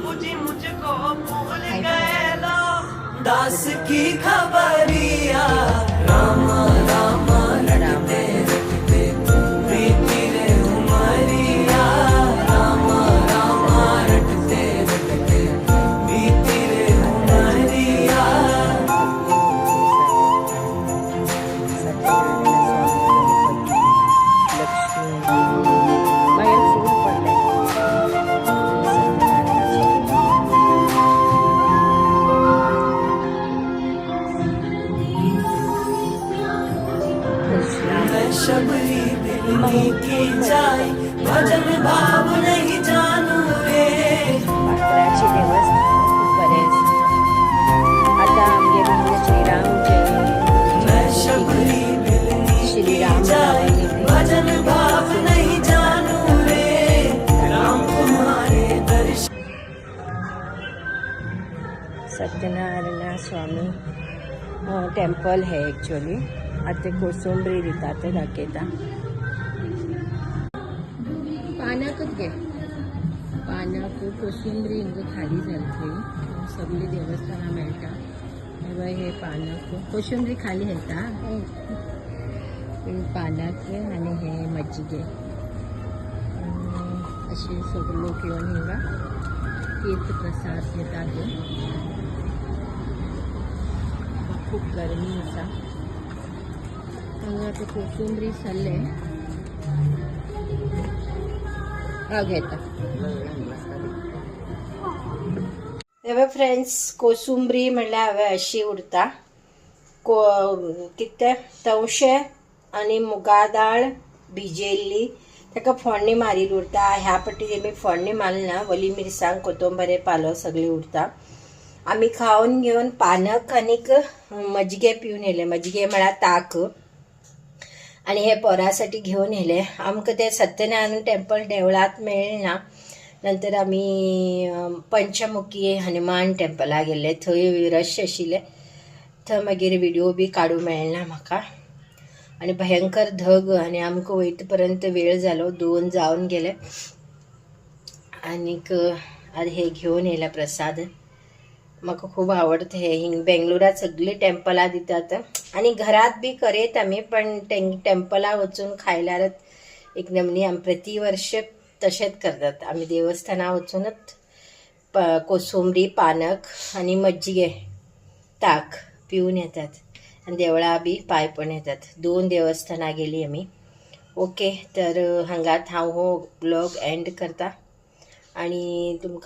बापूजी मुझको भूल गए लो दास की खबरिया राम राम रटते रटते प्रीति रे उमरिया राम राम रटते रटते प्रीति रे उमरिया शबरी दिलनी की जाय भजन भाव नहीं जानू रे पात्राची देवस्थान खूप बरेच आता आमगे म्हणजे श्रीराम जय मैं शबरी दिलनी की श्रीराम जाय भजन भाव नहीं जानू रे राम तुम्हारे दर्शन सत्यनारायण स्वामी टेम्पल है एक्चुअली आता कोसुंबरी दिता ते दाखयता पानाकच घे पानाक कोसुंबरी हिंग खाली जातली सगळी देवस्थानां मेळटा हे पानाक कोसुंबरी खाली येता पानाक आणि हे मज्जिगे असे सगळे लोक येऊन हिंगा तीर्थ प्रसाद घेतात खूप गरमी आसा हांगा ते कोसुंबरी सरले घेता हे फ्रेंड्स कोसुंबरी म्हणल्यार हांवें अशी उरता कितें तवशें आनी मुगा दाळ भिजयल्ली ताका फोडणी मारिल्ली उरता ह्या पट्टी तेमी फोडणी मारना वली मिरसांग कोथंबरें पालो सगळी उरता आमी खावन घेवन पानक आनीक मज्जिगे पिवन येले मज्जिगे म्हळ्यार ताक आणि हे पोरासाठी घेऊन येले आमकां ते सत्यनारायण टेम्पल देवळात मेळना नंतर आमी पंचमुखी हनुमान टेम्पलाक गेले थंय रश आशिल्ले थंय मागीर विडिओ बी काडूं मेळना म्हाका आनी भयंकर धग आनी आमकां वयता पर्यंत वेळ जालो 2 जावन गेले आनीक आतां हे घेवन येयला प्रसाद म्हाका खूब आवडता हे हिंग बेंगलोरात सगळी टेम्पलां दितात आणि घरात बी करेत आम्ही पण टेम्पला वचून खायल्यार एक नमनी आमी प्रतिवर्ष तशेंच करतात आमी देवस्थाना वचूनच कोसुंबरी पानक आणि मज्जिगे ताक पिवन येतात आणि देवळा बी पांय पण येतात 2 देवस्थानां गेली आमी ओके तर हांगात हांव हो ब्लॉग एंड करता आणि तुमकां